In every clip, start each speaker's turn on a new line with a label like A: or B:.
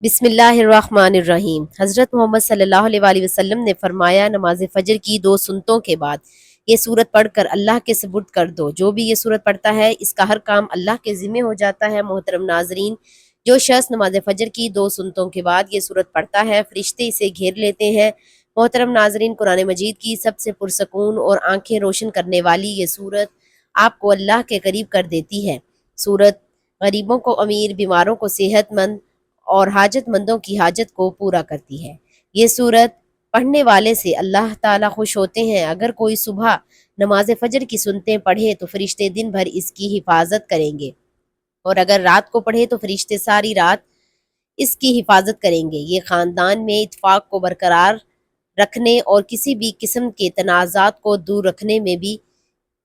A: बिस्मिल्लाहिर्रहमानिर्रहीम। हज़रत मोहम्मद सल्लल्लाहु अलैहि वसल्लम ने फरमाया, नमाज फजर की दो सुन्नतों के बाद ये सूरत पढ़कर अल्लाह के सुपुर्द कर दो। जो भी ये सूरत पढ़ता है इसका हर काम अल्लाह के ज़िम्मे हो जाता है। मोहतरम नाजरीन, जो शख्स नमाज फजर की दो सुन्नतों के बाद ये सूरत पढ़ता है फरिश्ते इसे घेर लेते हैं। मोहतरम नाजरीन, कुरान मजीद की सबसे पुरसकून और आंखें रोशन करने वाली ये सूरत आपको अल्लाह के करीब कर देती है। सूरत गरीबों को अमीर, बीमारों को सेहतमंद और हाजतमंदों की हाजत को पूरा करती है। ये सूरत पढ़ने वाले से अल्लाह ताला खुश होते हैं। अगर कोई सुबह नमाज फजर की सुनते पढ़े तो फरिश्ते दिन भर इसकी हिफाजत करेंगे, और अगर रात को पढ़े तो फरिश्ते सारी रात इसकी हिफाजत करेंगे। ये ख़ानदान में इत्फाक को बरकरार रखने और किसी भी किस्म के तनाज़ात को दूर रखने में भी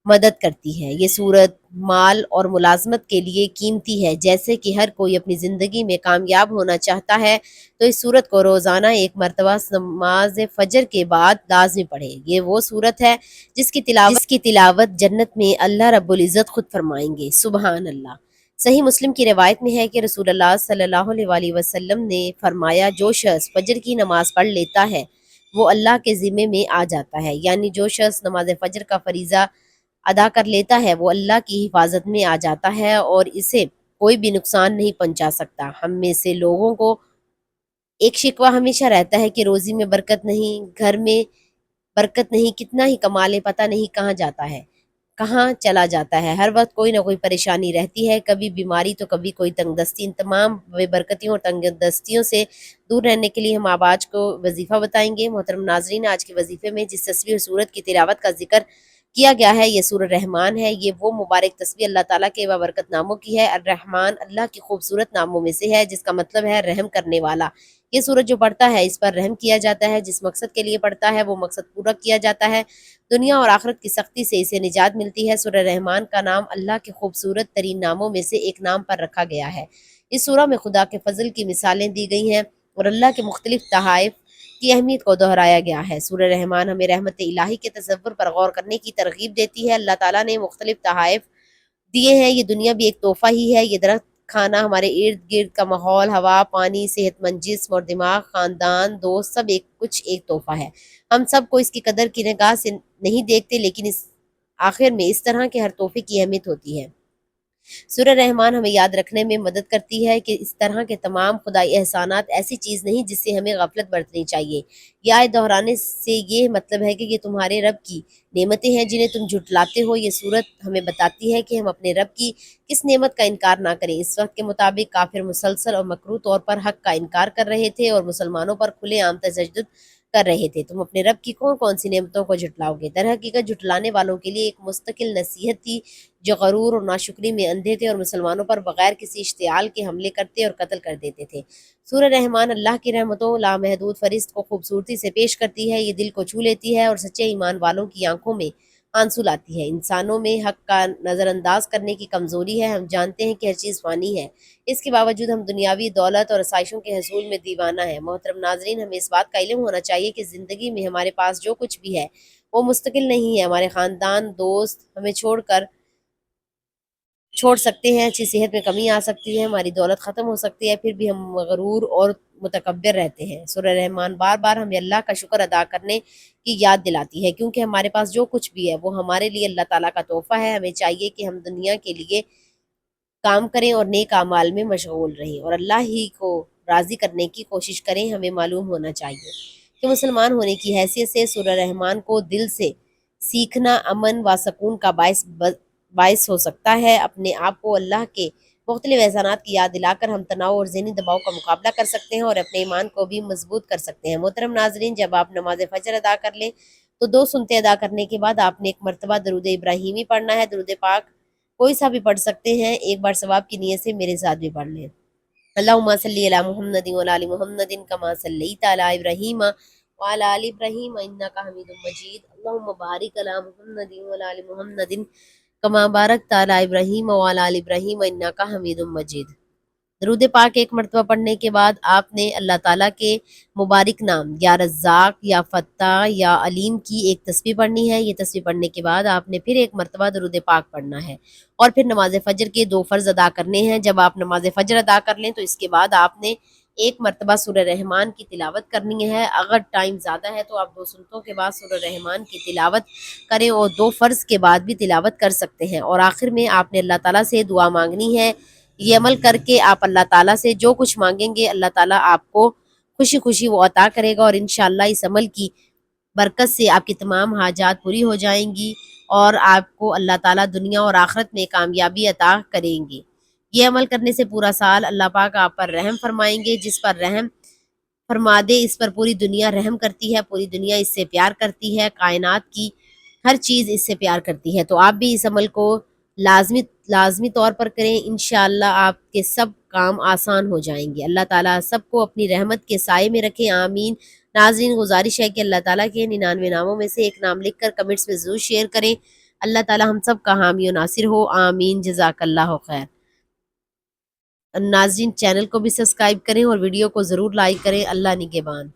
A: मदद करती है। ये सूरत माल और मुलाजमत के लिए कीमती है। जैसे कि हर कोई अपनी ज़िंदगी में कामयाब होना चाहता है, तो इस सूरत को रोज़ाना एक मरतबा नमाज फजर के बाद लाजमी पढ़े। ये वो सूरत है जिसकी तिलावत जन्नत में अल्लाह रब्बुल इज़्ज़त खुद फरमाएंगे। सुबहान अल्लाह। सही मुस्लिम की रिवायत में है कि रसूलुल्लाह सल्लल्लाहु अलैहि वसल्लम ने फरमाया, जो शख्स फजर की नमाज पढ़ लेता है वो अल्लाह के ज़िम्मे में आ जाता है। यानी जो शख्स नमाज फजर का फरीज़ा अदा कर लेता है वो अल्लाह की हिफाजत में आ जाता है और इसे कोई भी नुकसान नहीं पहुंचा सकता। हम में से लोगों को एक शिकवा हमेशा रहता है कि रोजी में बरकत नहीं, घर में बरकत नहीं, कितना ही कमा ले पता नहीं कहाँ जाता है, कहाँ चला जाता है। हर वक्त कोई ना कोई परेशानी रहती है, कभी बीमारी तो कभी कोई तंगदस्ती। इन तमाम बेबरकतियों और तंगदस्तियों से दूर रहने के लिए हम आप आज को वजीफ़ा बताएंगे। मोहतरम नाजरीन, आज के वजीफ़े में जिस तस्वीर सूरत की तिलावत का जिक्र किया गया है ये सूरह रहमान है। ये वो मुबारक तस्वीर अल्लाह ताला के बाबरकत नामों की है। अर्रहमान अल्लाह के खूबसूरत नामों में से है, जिसका मतलब है रहम करने वाला। ये सूरत जो पढ़ता है इस पर रहम किया जाता है। जिस मकसद के लिए पढ़ता है वो मकसद पूरा किया जाता है। दुनिया और आखिरत की सख्ती से इसे निजात मिलती है। सूरह रहमान का नाम अल्लाह के खूबसूरत तरीन नामों में से एक नाम पर रखा गया है। इस सूरह में खुदा के फजल की मिसालें दी गई हैं और अल्लाह के मुख्तलिफ तहाइफ की अहमियत को दोहराया गया है। सूरह रहमान हमें रहमत इलाही के तसव्वुर पर गौर करने की तरगीब देती है। अल्लाह ताला ने मुख्तलिफ तहाइफ दिए हैं। ये दुनिया भी एक तोहफा ही है। ये दरख्त, खाना, हमारे इर्द गिर्द का माहौल, हवा, पानी, सेहतमंद जिस्म और दिमाग, खानदान, दोस्त, सब एक तोहफा है। हम सबको इसकी कदर की निगाह से नहीं देखते, लेकिन इस आखिर में इस तरह के हर तोहफे की अहमियत होती है। सूरह रहमान हमें याद रखने में मदद करती है कि इस तरह के तमाम खुदाई एहसानात ऐसी चीज़ नहीं जिससे हमें गफलत बरतनी चाहिए। यह आयत दोहराने से ये मतलब है कि ये तुम्हारे रब की नेमतें हैं जिन्हें तुम झुटलाते हो। ये सूरत हमें बताती है कि हम अपने रब की किस नेमत का इनकार ना करें। इस वक्त के मुताबिक काफिर मुसलसल और मकरू तौर पर हक का इनकार कर रहे थे और मुसलमानों पर खुलेआम तशद्दुद कर रहे थे। तुम अपने रब की कौन कौन सी नेमतों को झुटलाओगे? दरहकीकत झुटलाने वालों के लिए एक मुस्तकिल नसीहत थी, जो गरूर और नाशुक्री में अंधे थे और मुसलमानों पर बगैर किसी इश्तियाल के हमले करते और कत्ल कर देते थे। सूरह रहमान अल्लाह की रहमतों लामहदूद फरिश्त को खूबसूरती से पेश करती है। ये दिल को छू लेती है और सच्चे ईमान वालों की आंखों में आंसू लाती है। इंसानों में हक का नज़रअंदाज करने की कमज़ोरी है। हम जानते हैं कि हर चीज़ फ़ानी है, इसके बावजूद हम दुनियावी दौलत और आसाइशों के हसूल में दीवाना है। मोहतरम नाजरीन, हमें इस बात का इल्म होना चाहिए कि ज़िंदगी में हमारे पास जो कुछ भी है वो मुस्तकिल नहीं है। हमारे ख़ानदान, दोस्त हमें छोड़ सकते हैं, अच्छी सेहत में कमी आ सकती है, हमारी दौलत ख़त्म हो सकती है, फिर भी हम मगरूर और मुतकब्बिर रहते हैं। सूरह रहमान बार बार हमें अल्लाह का शुक्र अदा करने की याद दिलाती है, क्योंकि हमारे पास जो कुछ भी है वो हमारे लिए अल्लाह ताला का तोहफ़ा है। हमें चाहिए कि हम दुनिया के लिए काम करें और नेक अमाल में मशगूल रहें और अल्लाह ही को राज़ी करने की कोशिश करें। हमें मालूम होना चाहिए कि मुसलमान होने की हैसियत से सूरह रहमान को दिल से सीखना अमन व सकून का बायस हो सकता है। अपने आप को अल्लाह के मुख्तलिफ एहसानात की याद दिलाकर हम तनाव और ज़हनी दबाव का मुकाबला कर सकते हैं और अपने ईमान को भी मजबूत कर सकते हैं। मोहतरम नाजरीन, जब आप नमाज फजर अदा कर लें तो दो सुनते अदा करने के बाद आपने एक मरतबा दरूद इब्राहिमी पढ़ना है। दरूद पाक कोई सा भी पढ़ सकते हैं, एक बार सवाब की नीयत से मेरे साथ भी पढ़ लें। अल्लाहुम्मा सल्ली अला मुहम्मदिन व अला आलि मुहम्मदिन कमा सल्लैता अला इब्राहीम व अला आलि इब्राहीम इन्नका हमीदुम मजीद। अल्लाहुम्मा बारिक अला मुहम्मदिन व अला आलि मुहम्मदिन कमा बारकता अला इब्राहीम व अला आलि इब्राहीम इन्नका हमीदुम मजीद। दरूद पाक एक मरतबा पढ़ने के बाद आपने अल्लाह ताला के मुबारक नाम या रज़्ज़ाक या फ़त्ताह या अलीम की एक तस्बीह पढ़नी है। ये तस्बीह पढ़ने के बाद आपने फिर एक मरतबा दरूद पाक पढ़ना है और फिर नमाज फ़जर के दो फ़र्ज़ अदा करने हैं। जब आप नमाज फ़जर अदा कर लें तो इसके बाद आपने ایک مرتبہ سورہ رحمان کی تلاوت کرنی ہے، اگر ٹائم زیادہ ہے تو آپ 2 سنتوں کے بعد سورہ رحمان کی تلاوت کریں اور 2 فرض کے بعد بھی تلاوت کر سکتے ہیں، اور آخر میں آپ نے اللہ تعالیٰ سے دعا مانگنی ہے۔ یہ عمل کر کے آپ اللہ تعالیٰ سے جو کچھ مانگیں گے اللہ تعالیٰ آپ کو خوشی خوشی وہ عطا کرے گا، اور انشاءاللہ اس عمل کی برکت سے آپ کی تمام حاجات پوری ہو جائیں گی اور آپ کو اللہ تعالیٰ دنیا اور آخرت میں کامیابی عطا کریں گے۔ یہ عمل کرنے سے پورا سال اللہ پاک آپ پر رحم فرمائیں گے، جس پر رحم فرما دے اس پر پوری دنیا رحم کرتی ہے، پوری دنیا اس سے پیار کرتی ہے، کائنات کی ہر چیز اس سے پیار کرتی ہے۔ تو آپ بھی اس عمل کو لازمی طور پر کریں، انشاءاللہ آپ کے سب کام آسان ہو جائیں گے۔ اللہ تعالیٰ سب کو اپنی رحمت کے سائے میں رکھیں، آمین۔ ناظرین گزارش ہے کہ اللہ تعالیٰ کے 99 ناموں میں سے ایک نام لکھ کر کمنٹس میں ضرور شیئر کریں۔ اللہ تعالیٰ ہم سب کا حامی و ناصر ہو، آمین، جزاک اللہ خیر۔ ناظرین چینل کو بھی سبسکرائب کریں اور ویڈیو کو ضرور لائک کریں۔ اللہ نگہبان۔